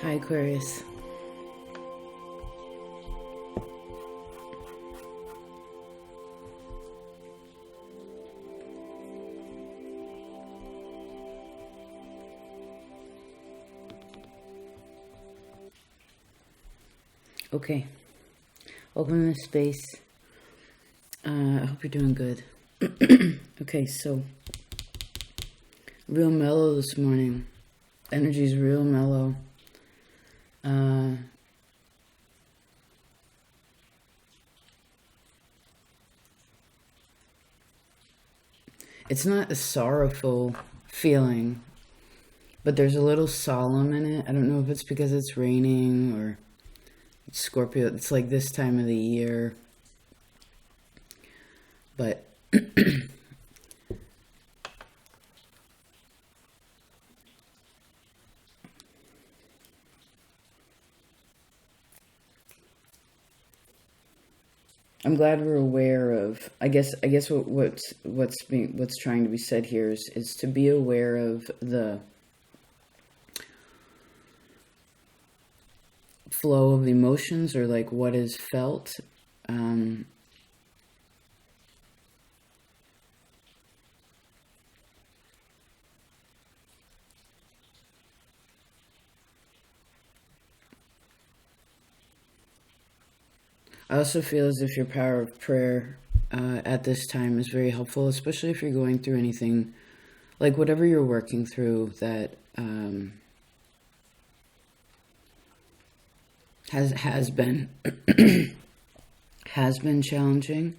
Hi, Aquarius. Okay, open this space. I hope you're doing good. Okay, so real mellow this morning. Energy's real mellow. It's not a sorrowful feeling, but there's a little solemn in it. I don't know if it's because it's raining or it's Scorpio. It's like this time of the year. But I'm glad we're aware of. I guess what's trying to be said here is to be aware of the flow of emotions, or like what is felt. I also feel as if your power of prayer at this time is very helpful, especially if you're going through anything, like whatever you're working through that has been has been challenging.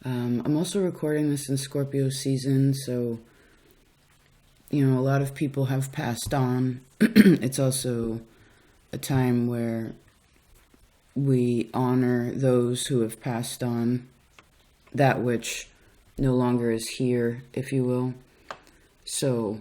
I'm also recording this in Scorpio season, so a lot of people have passed on. It's also a time where we honor those who have passed on, that which no longer is here, if you will. So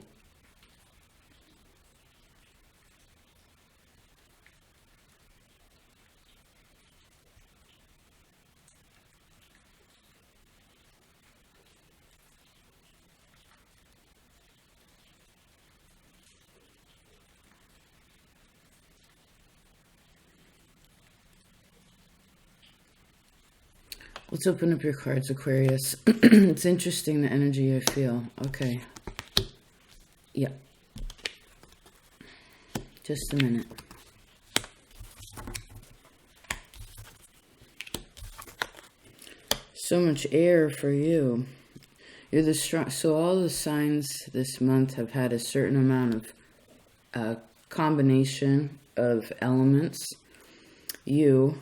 let's open up your cards, Aquarius. It's interesting, the energy I feel. Okay. Yeah. Just a minute. So much air for you. You're the strong. So all the signs this month have had a certain amount of combination of elements. You,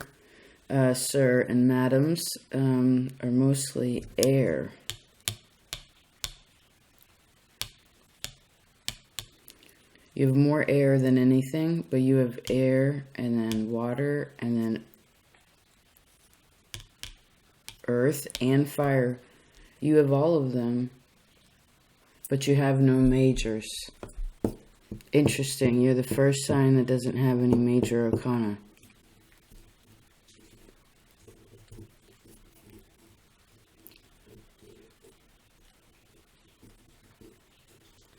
sir and madams, are mostly air. You have more air than anything, but you have air and then water and then earth and fire. You have all of them, but you have no majors. Interesting. You're the first sign that doesn't have any major arcana.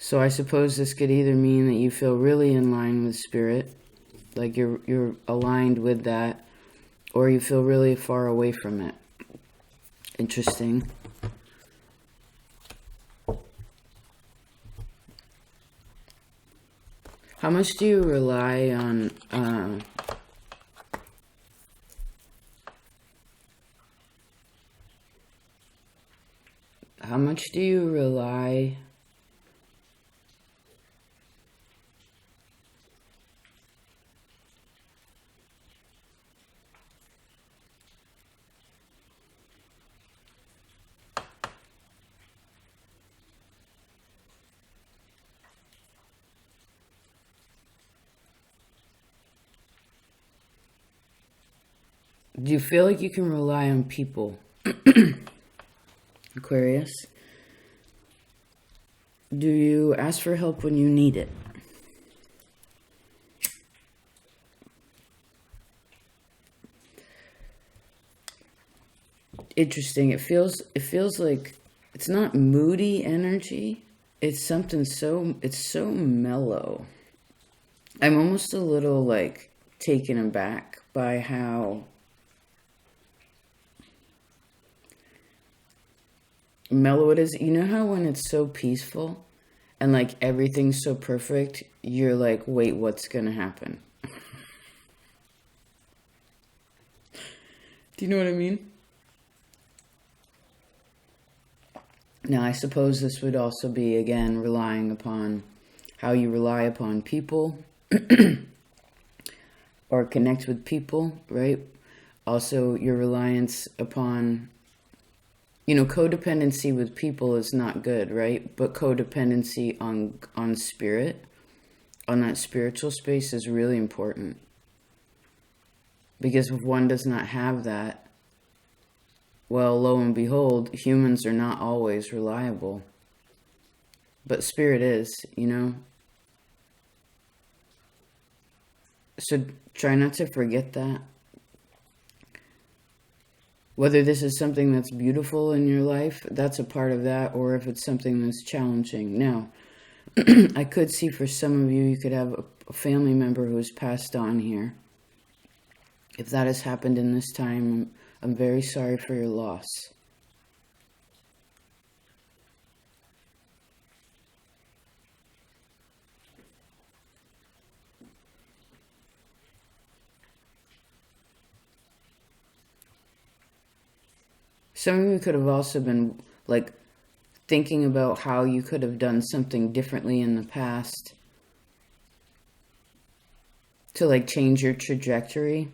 So I suppose this could either mean that you feel really in line with spirit, like you're aligned with that, or you feel really far away from it. Interesting. How much do you rely on do you feel like you can rely on people, Aquarius? Do you ask for help when you need it? Interesting. It feels like it's not moody energy. It's something it's so mellow. I'm almost a little, like, taken aback by how mellow it is. You know how when it's so peaceful and, like, everything's so perfect, you're like, wait, what's gonna happen? Do you know what I mean? Now, I suppose this would also be, again, relying upon how you rely upon people or connect with people, right? Also, your reliance upon, codependency with people is not good, right? But codependency on spirit, on that spiritual space is really important. Because if one does not have that, well, lo and behold, humans are not always reliable. But spirit is, So try not to forget that. Whether this is something that's beautiful in your life, that's a part of that, or if it's something that's challenging. Now, I could see for some of you, you could have a family member who has passed on here. If that has happened in this time, I'm very sorry for your loss. Some of you could have also been, like, thinking about how you could have done something differently in the past to, like, change your trajectory.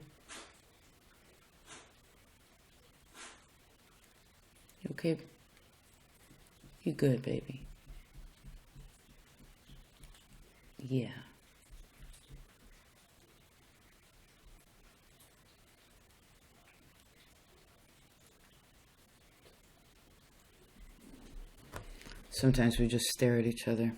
You okay? You good, baby? Yeah. Sometimes we just stare at each other.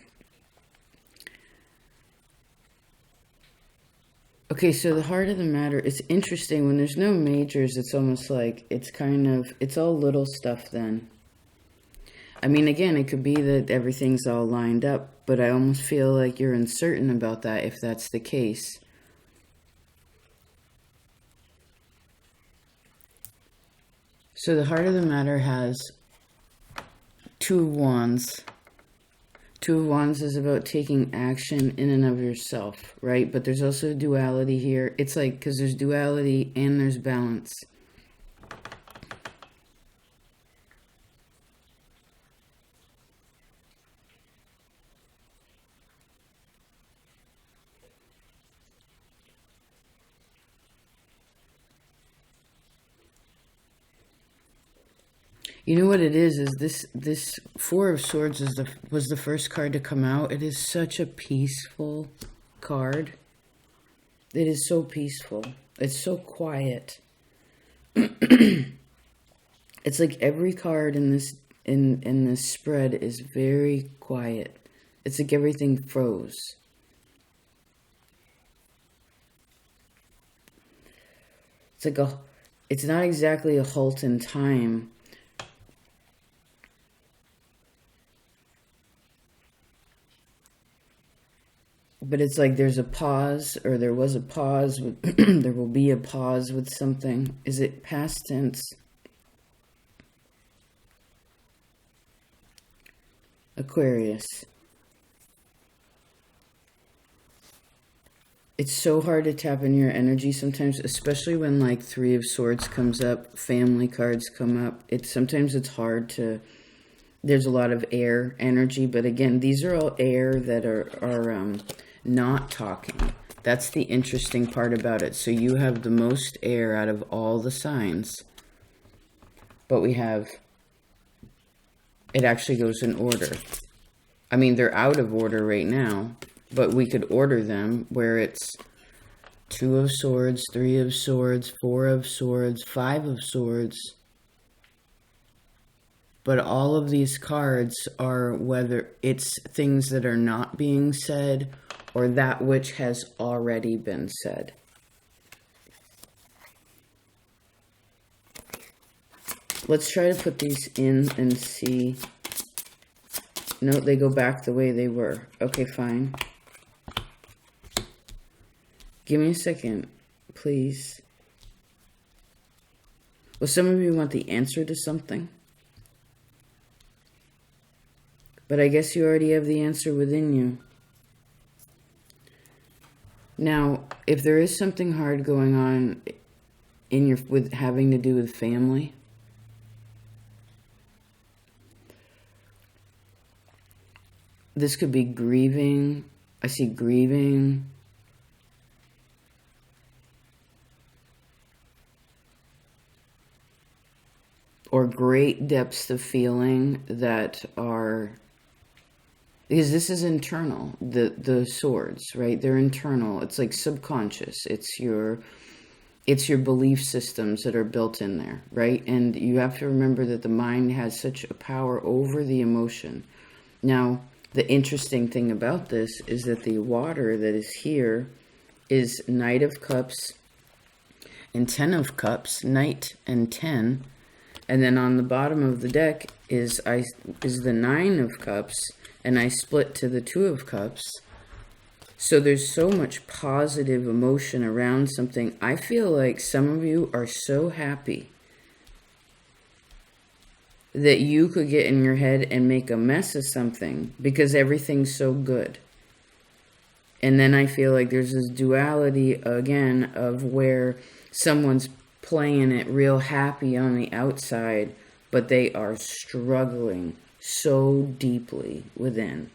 Okay, so the heart of the matter, it's interesting. When there's no majors, it's almost like it's all little stuff then. I mean, again, it could be that everything's all lined up, but I almost feel like you're uncertain about that if that's the case. So the heart of the matter has Two of Wands. Two of Wands is about taking action in and of yourself, right? But there's also duality here. It's like, because there's duality and there's balance. You know what it is this Four of Swords was the first card to come out. It is such a peaceful card. It is so peaceful. It's so quiet. It's like every card in this spread is very quiet. It's like everything froze. It's not exactly a halt in time. But it's like there's a pause, or there was a pause. There will be a pause with something. Is it past tense? Aquarius. It's so hard to tap into your energy sometimes, especially when, like, Three of Swords comes up, family cards come up. Sometimes it's hard to... There's a lot of air energy, but again, these are all air that are not talking. That's the interesting part about it. So you have the most air out of all the signs. But we have... It actually goes in order. I mean, they're out of order right now, but we could order them where it's Two of Swords, Three of Swords, Four of Swords, Five of Swords. But all of these cards are whether it's things that are not being said or that which has already been said. Let's try to put these in and see. No, they go back the way they were. Okay, fine. Give me a second, please. Well, some of you want the answer to something. But I guess you already have the answer within you. Now, if there is something hard going on in your with having to do with family, this could be grieving. I see grieving. Or great depths of feeling that are, because this is internal, the swords, right? They're internal. It's like subconscious. It's your belief systems that are built in there, right? And you have to remember that the mind has such a power over the emotion. Now, the interesting thing about this is that the water that is here is Knight of Cups and 10 of Cups, Knight and 10. And then on the bottom of the deck is the 9 of Cups, and I split to the 2 of Cups. So there's so much positive emotion around something. I feel like some of you are so happy that you could get in your head and make a mess of something because everything's so good. And then I feel like there's this duality again of where someone's playing it real happy on the outside, but they are struggling so deeply within.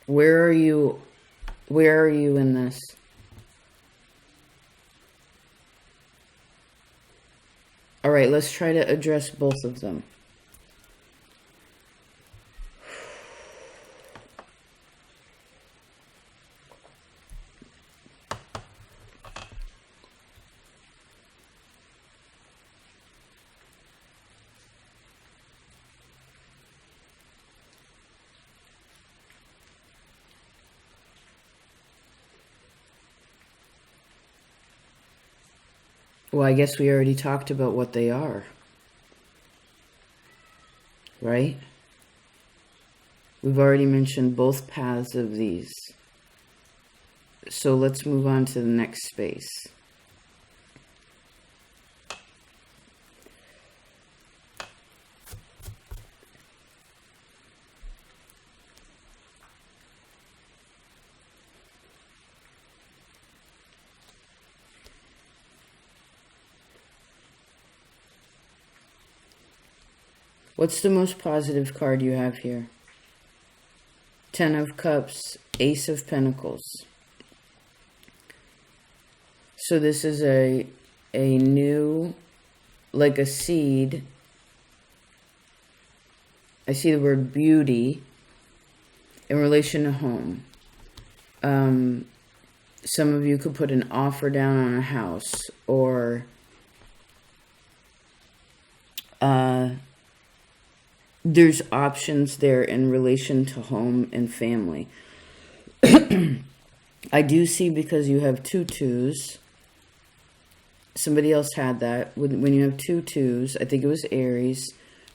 Where are you in this? All right, let's try to address both of them. Well, I guess we already talked about what they are, right? We've already mentioned both paths of these. So let's move on to the next space. What's the most positive card you have here? 10 of Cups, Ace of Pentacles. So this is a new, like a seed. I see the word beauty in relation to home. Some of you could put an offer down on a house, or there's options there in relation to home and family. I do see, because you have 2 2s. Somebody else had that. When you have 2 2s, I think it was Aries.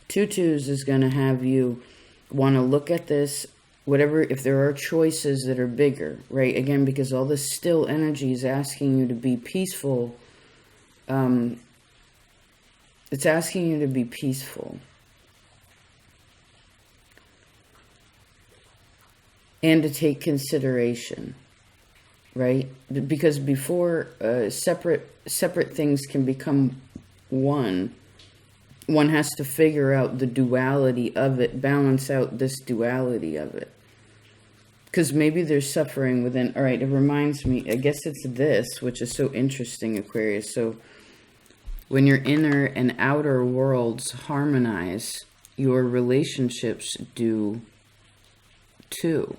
2 2s is going to have you want to look at this, whatever, if there are choices that are bigger, right? Again, because all this still energy is asking you to be peaceful. It's asking you to be peaceful. And to take consideration, right? Because before separate things can become one has to figure out the duality of it, balance out this duality of it. Because maybe there's suffering within. All right, it reminds me, I guess it's this, which is so interesting, Aquarius. So when your inner and outer worlds harmonize, your relationships do too.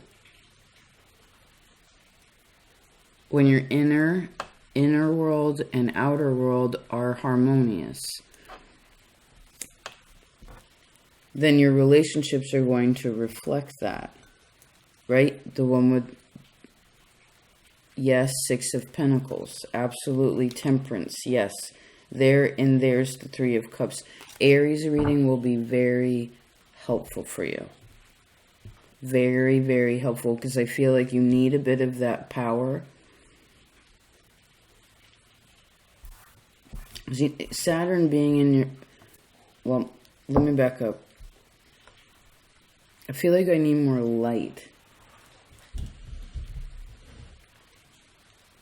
When your inner world and outer world are harmonious, then your relationships are going to reflect that, right? The one with, yes, 6 of Pentacles, absolutely. Temperance, yes. There's the 3 of Cups. Aries reading will be very helpful for you. Very, very helpful, because I feel like you need a bit of that power. Saturn being in your... Well, let me back up. I feel like I need more light.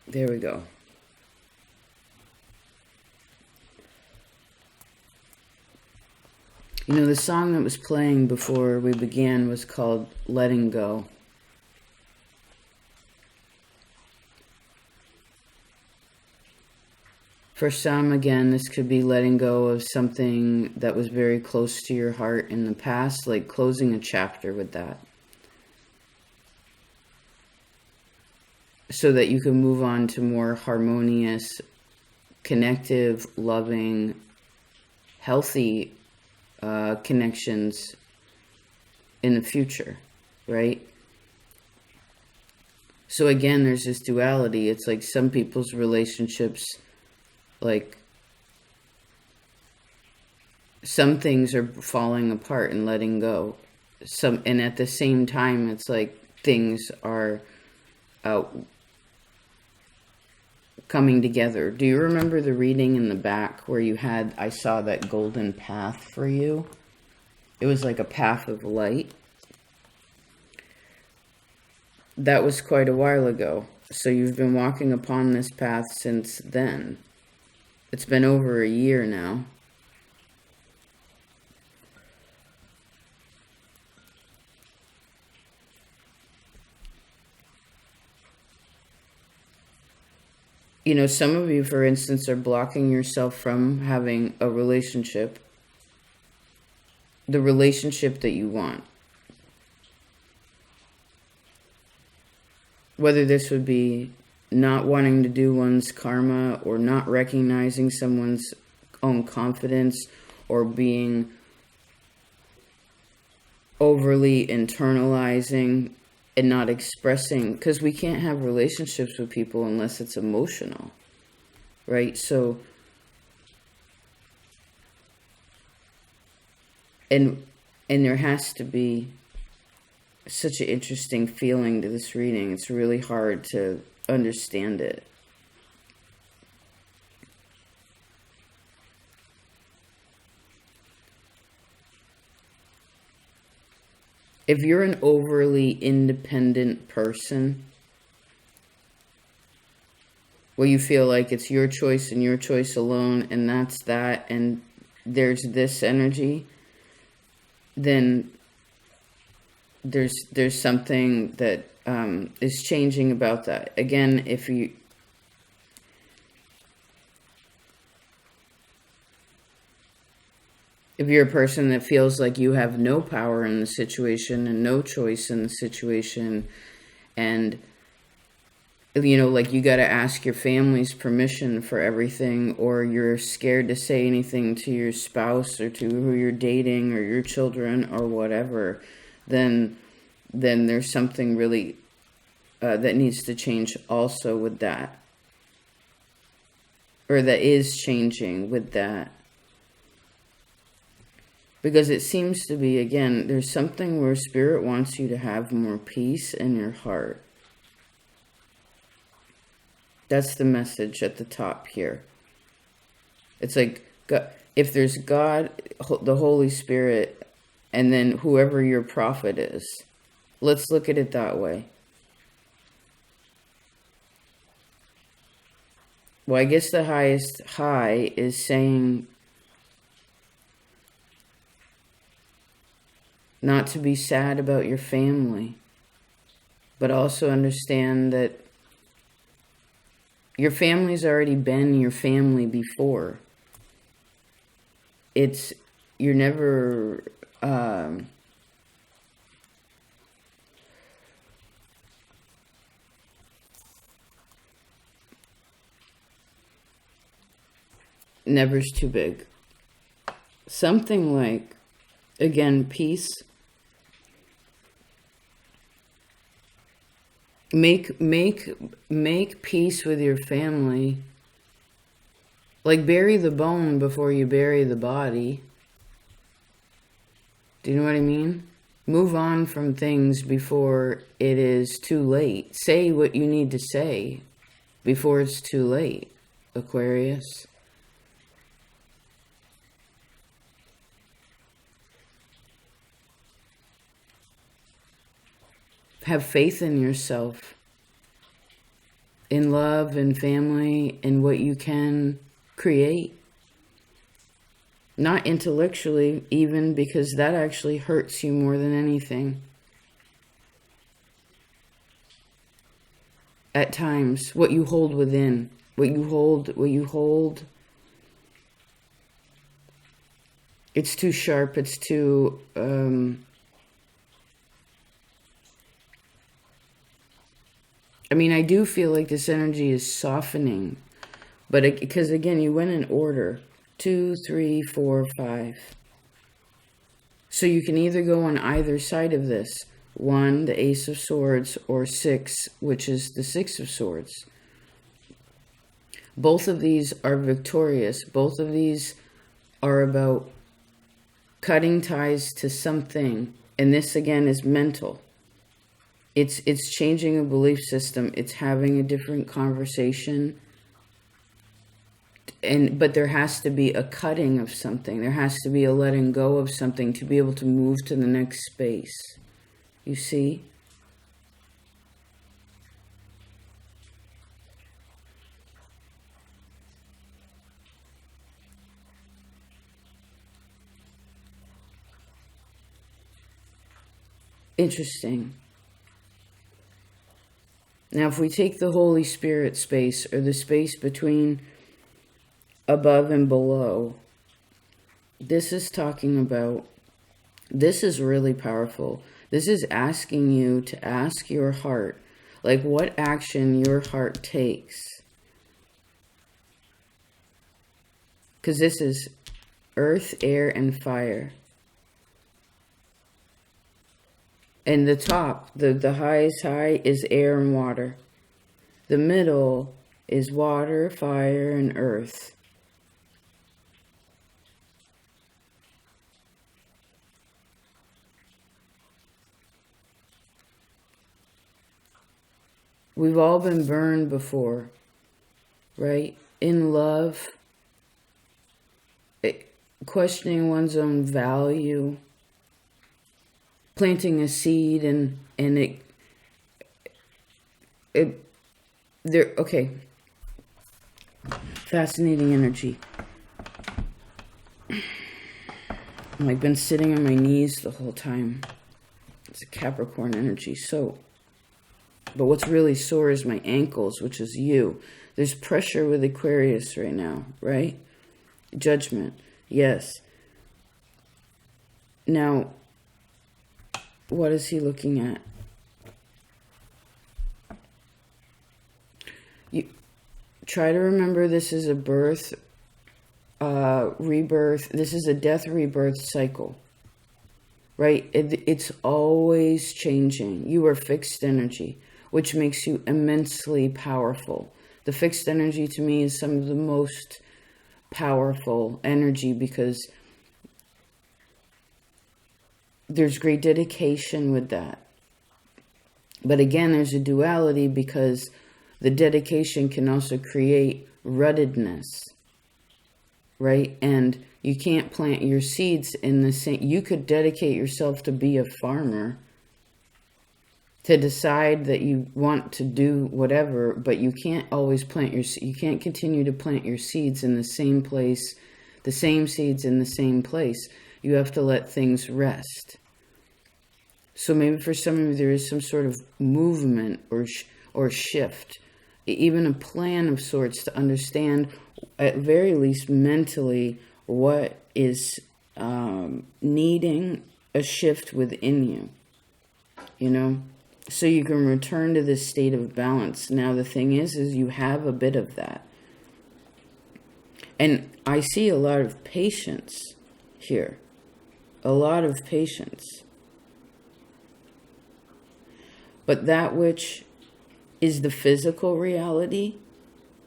There we go. You know, the song that was playing before we began was called Letting Go. For some, again, this could be letting go of something that was very close to your heart in the past, like closing a chapter with that, so that you can move on to more harmonious, connective, loving, healthy connections in the future, right? So again, there's this duality. It's like some people's relationships, like some things are falling apart and letting go. And at the same time, it's like things are coming together. Do you remember the reading in the back where you had, I saw that golden path for you? It was like a path of light. That was quite a while ago. So you've been walking upon this path since then. It's been over a year now. You know, some of you, for instance, are blocking yourself from having a relationship, the relationship that you want. Whether this would be not wanting to do one's karma, or not recognizing someone's own confidence, or being overly internalizing and not expressing, because we can't have relationships with people unless it's emotional, right? So, and there has to be such an interesting feeling to this reading. It's really hard to understand it. If you're an overly independent person, where you feel like it's your choice and your choice alone, and that's that, and there's this energy, then there's something that is changing about that. Again, if you're a person that feels like you have no power in the situation and no choice in the situation, and, you know, like you got to ask your family's permission for everything, or you're scared to say anything to your spouse or to who you're dating or your children or whatever, then there's something really that needs to change also with that, or that is changing with that. Because it seems to be, again, there's something where Spirit wants you to have more peace in your heart. That's the message at the top here. It's like, if there's God, the Holy Spirit, and then whoever your prophet is. Let's look at it that way. Well, I guess the highest high is saying not to be sad about your family, but also understand that your family's already been your family before. You're never, never's too big. Something like, again, peace. Make peace with your family. Like, bury the bone before you bury the body. Do you know what I mean? Move on from things before it is too late. Say what you need to say before it's too late, Aquarius. Have faith in yourself, in love and family, and what you can create. Not intellectually, even, because that actually hurts you more than anything. At times, what you hold within, what you hold, it's too sharp, it's too, I mean, I do feel like this energy is softening, but because again, you went in order. 2, 3, 4, 5. So you can either go on either side of this. 1, the Ace of Swords, or 6, which is the Six of Swords. Both of these are victorious. Both of these are about cutting ties to something. And this, again, is mental. It's changing a belief system. It's having a different conversation. But there has to be a cutting of something. There has to be a letting go of something to be able to move to the next space. You see? Interesting. Now, if we take the Holy Spirit space, or the space between above and below, this is talking about, this is really powerful. This is asking you to ask your heart, like what action your heart takes. Because this is earth, air, and fire. And the top, the highest high is air and water. The middle is water, fire, and earth. We've all been burned before, right? In love, questioning one's own value, planting a seed, and okay. Fascinating energy. I've been sitting on my knees the whole time. It's a Capricorn energy, so. But what's really sore is my ankles, which is you. There's pressure with Aquarius right now, right? Judgment, yes. Now, what is he looking at? You try to remember this is a birth, rebirth. This is a death rebirth cycle, right? It's always changing. You are fixed energy, which makes you immensely powerful. The fixed energy to me is some of the most powerful energy because there's great dedication with that. But again, there's a duality because the dedication can also create ruttedness, right? And you can't plant your seeds in the same. You could dedicate yourself to be a farmer, to decide that you want to do whatever, but you can't always you can't continue to plant your seeds in the same place, the same seeds in the same place. You have to let things rest. So maybe for some of you there is some sort of movement or shift, even a plan of sorts to understand, at very least mentally, what is needing a shift within you, you know? So you can return to this state of balance. Now the thing is you have a bit of that. And I see a lot of patience here. A lot of patience. But that which is the physical reality,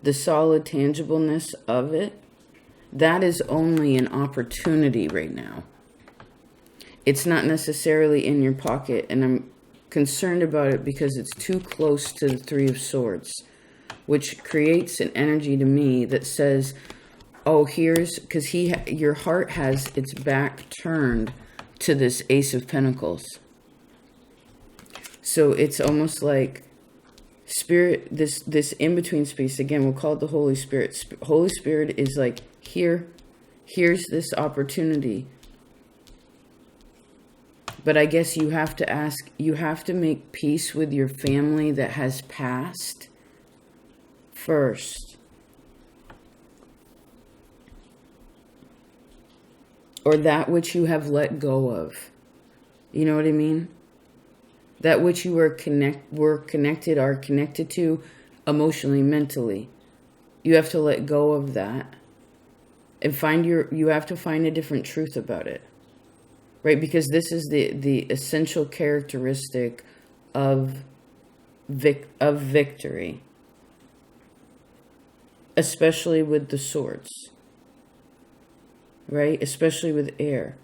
the solid tangibleness of it, that is only an opportunity right now. It's not necessarily in your pocket, and I'm concerned about it because it's too close to the Three of Swords, which creates an energy to me that says, oh, here's, because your heart has its back turned to this Ace of Pentacles. So it's almost like Spirit, this in-between space, again, we'll call it the Holy Spirit. Holy Spirit is like, here's this opportunity. But I guess you have to ask, you have to make peace with your family that has passed first. Or that which you have let go of. You know what I mean? That which you are connected to emotionally, mentally. You have to let go of that. And you have to find a different truth about it. Right? Because this is the essential characteristic of victory. Especially with the swords. Right? Especially with air.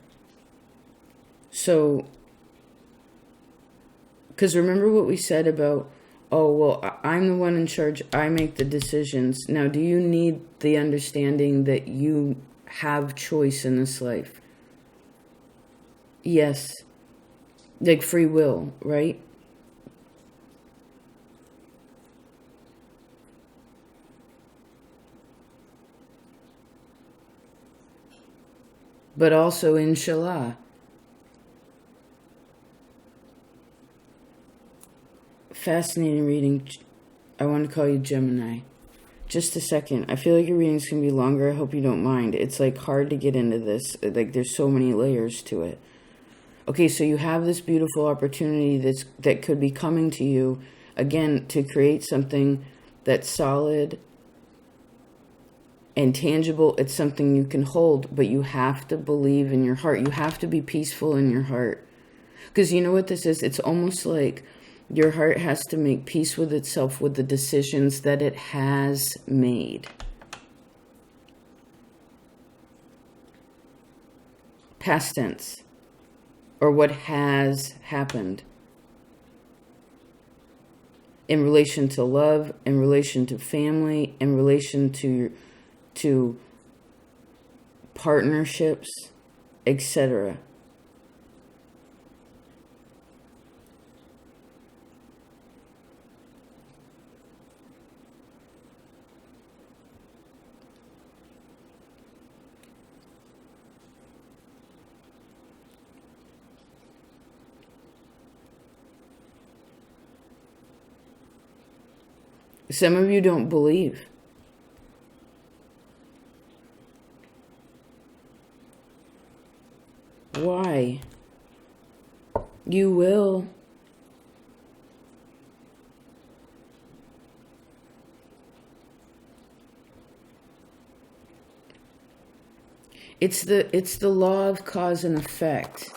So, because remember what we said about, oh, well, I'm the one in charge. I make the decisions. Now, do you need the understanding that you have choice in this life? Yes. Like free will, right? But also, inshallah. Fascinating reading. I want to call you Gemini. Just a second. I feel like your reading's going to be longer. I hope you don't mind. It's like hard to get into this. Like there's so many layers to it. Okay, so you have this beautiful opportunity that could be coming to you, again, to create something that's solid and tangible. It's something you can hold, but you have to believe in your heart. You have to be peaceful in your heart. Because you know what this is? It's almost like your heart has to make peace with itself with the decisions that it has made. Past tense. Or what has happened. In relation to love, in relation to family, in relation to partnerships, etc. Some of you don't believe. Why? You will. It's the law of cause and effect.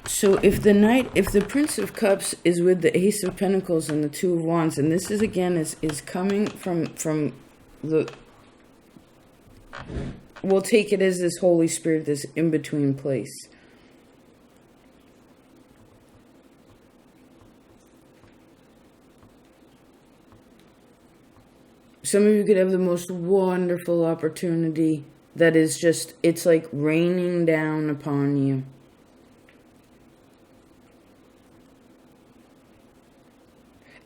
So if the Prince of Cups is with the Ace of Pentacles and the Two of Wands, and this is again is coming from the, we'll take it as this Holy Spirit, this in-between place. Some of you could have the most wonderful opportunity that is just, it's like raining down upon you.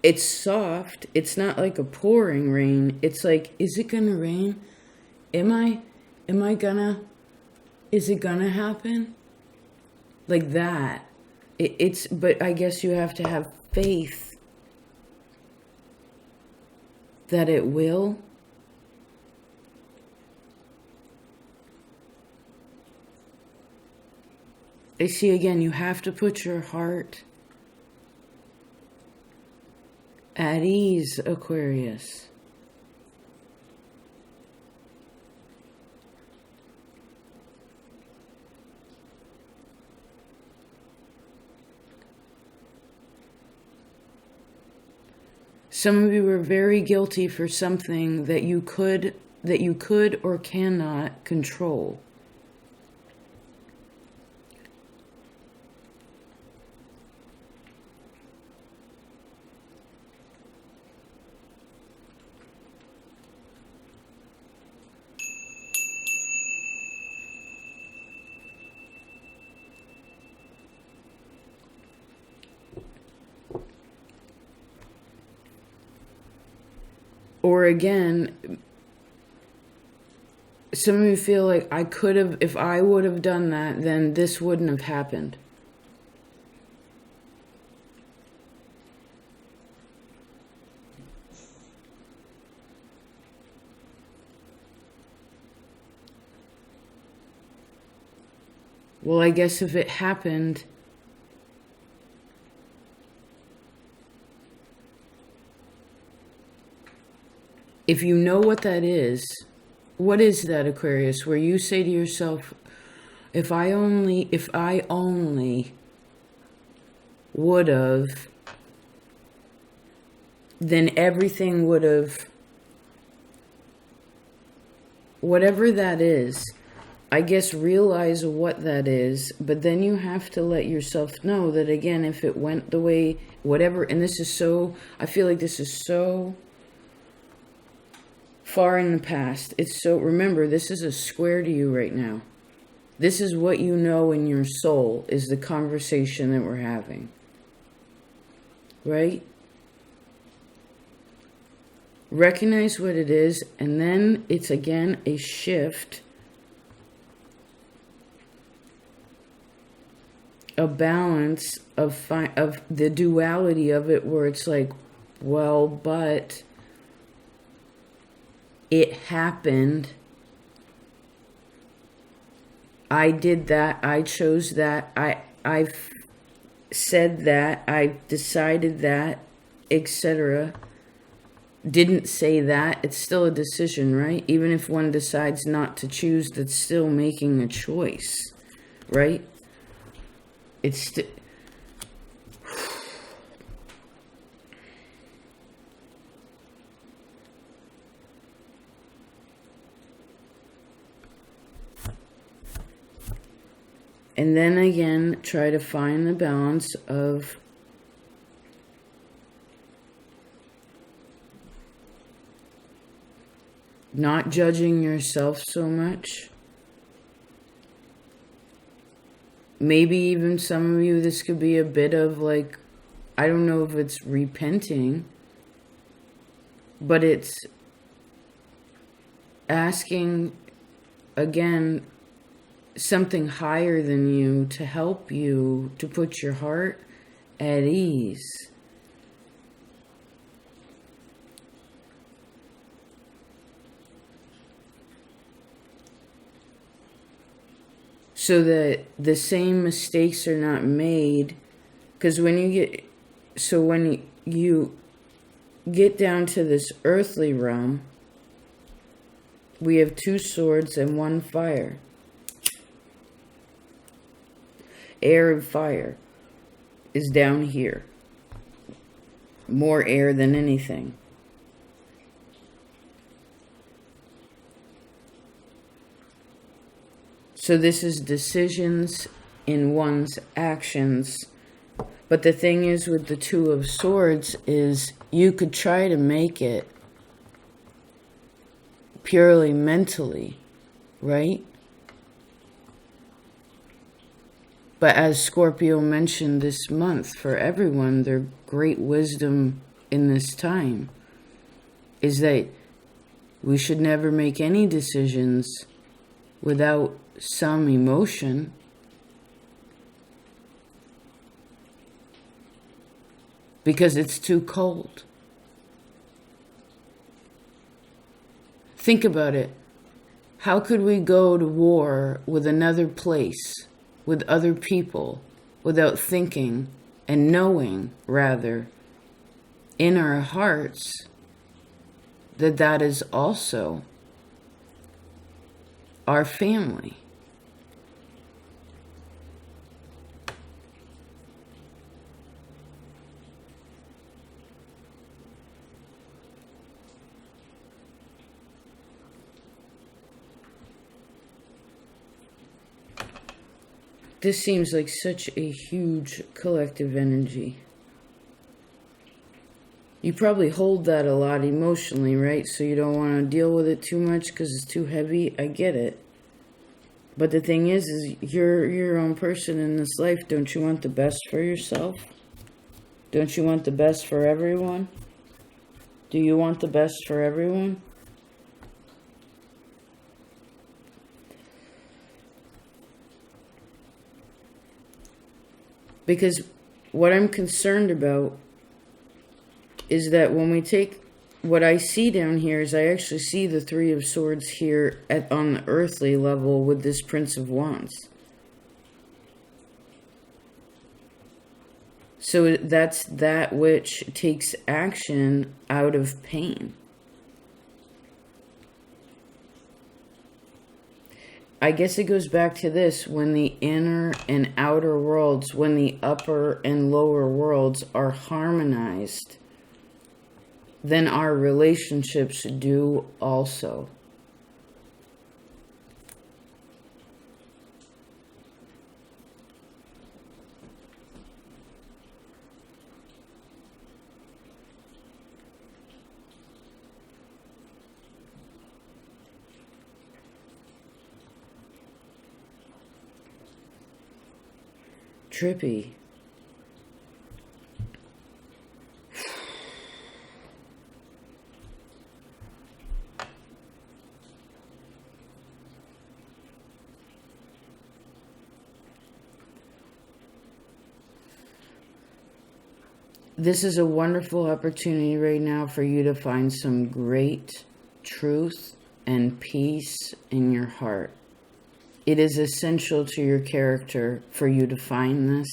It's soft. It's not like a pouring rain. It's like, is it gonna rain? Is it gonna happen? Like that. But I guess you have to have faith that it will. I see again, you have to put your heart at ease, Aquarius. Some of you are very guilty for something that you could or cannot control. Or again, some of you feel like I could have, if I would have done that, then this wouldn't have happened. Well, I guess if it happened, if you know what that is, what is that, Aquarius, where you say to yourself, if I only would have, then everything would have, whatever that is, I guess realize what that is, but then you have to let yourself know that, again, if it went the way, whatever, and this is so, I feel like this is so far in the past. It's so, remember, this is a square to you right now. This is what you know in your soul is the conversation that we're having. Right? Recognize what it is, and then it's again a shift, a balance of the duality of it, where it's like, well, but it happened. I did that. I chose that. I've said that. I decided that, etc. Didn't say that. It's still a decision, right? Even if one decides not to choose, that's still making a choice, right? It's and then again, try to find the balance of not judging yourself so much. Maybe even some of you, this could be a bit of like, I don't know if it's repenting, but it's asking, again, something higher than you to help you to put your heart at ease. So that the same mistakes are not made. Because when you get down to this earthly realm, we have 2 swords and 1 fire. Air and fire is down here. More air than anything. So this is decisions in one's actions. But the thing is with the 2 of swords is you could try to make it purely mentally, right? But as Scorpio mentioned this month, for everyone, their great wisdom in this time is that we should never make any decisions without some emotion. Because it's too cold. Think about it. How could we go to war with another place, with other people, without thinking and knowing, rather, in our hearts, that that is also our family? This seems like such a huge collective energy. You probably hold that a lot emotionally, right? So you don't want to deal with it too much because it's too heavy. I get it. But the thing is you're your own person in this life. Don't you want the best for yourself? Don't you want the best for everyone? Do you want the best for everyone? Because what I'm concerned about is that when we take what I see down here is I actually see the Three of Swords here on the earthly level with this Prince of Wands. So that's that which takes action out of pain. I guess it goes back to this, when the inner and outer worlds, when the upper and lower worlds are harmonized, then our relationships do also. Trippy. This is a wonderful opportunity right now for you to find some great truth and peace in your heart. It is essential to your character for you to find this,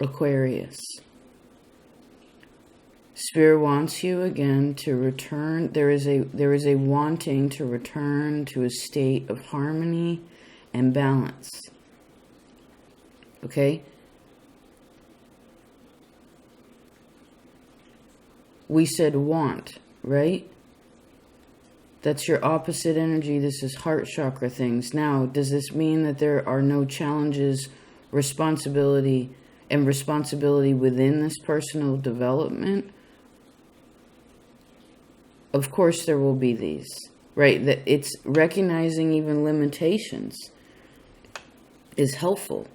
Aquarius. Spirit wants you again to return. There is a wanting to return to a state of harmony and balance. Okay? We said want, right? That's your opposite energy. This is heart chakra things. Now, does this mean that there are no challenges, responsibility within this personal development? Of course there will be these, right? That it's recognizing even limitations is helpful.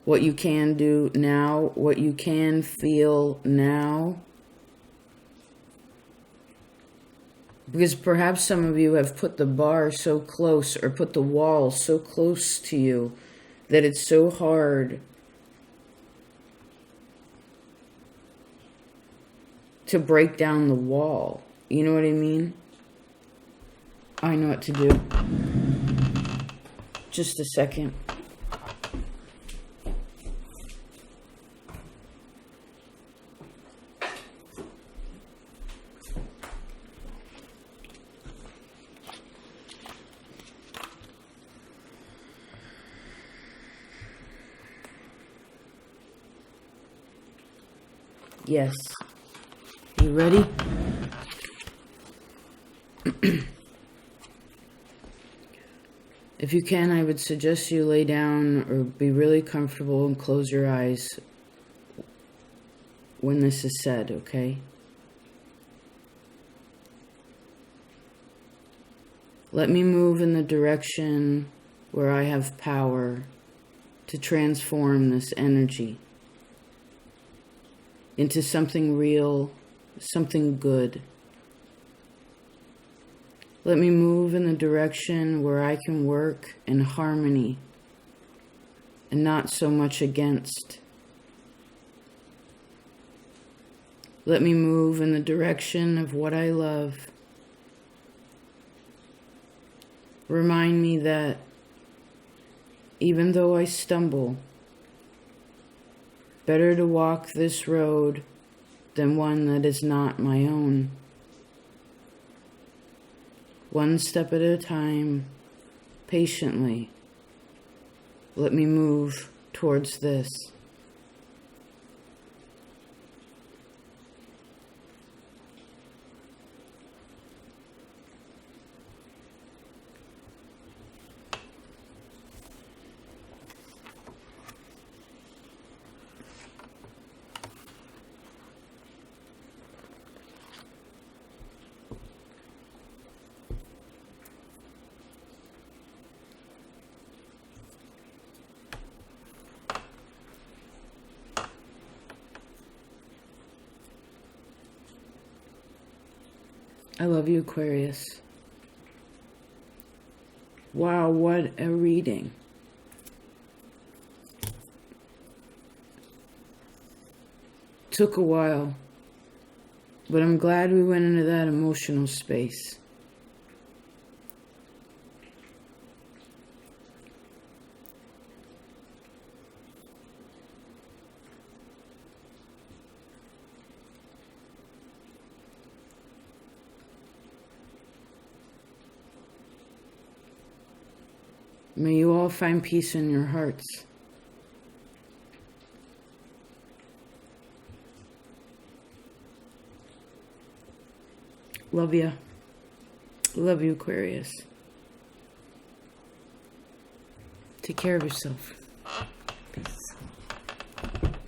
What you can do now, what you can feel now. Because perhaps some of you have put the bar so close or put the wall so close to you that it's so hard to break down the wall. You know what I mean? I know what to do. Just a second. Yes. You ready? If you can, I would suggest you lay down or be really comfortable and close your eyes when this is said, okay? Let me move in the direction where I have power to transform this energy into something real, something good. Let me move in the direction where I can work in harmony and not so much against. Let me move in the direction of what I love. Remind me that even though I stumble, better to walk this road than one that is not my own. One step at a time, patiently, let me move towards this. I love you, Aquarius. Wow, what a reading. Took a while, but I'm glad we went into that emotional space. May you all find peace in your hearts. Love ya. Love you, Aquarius. Take care of yourself. Peace.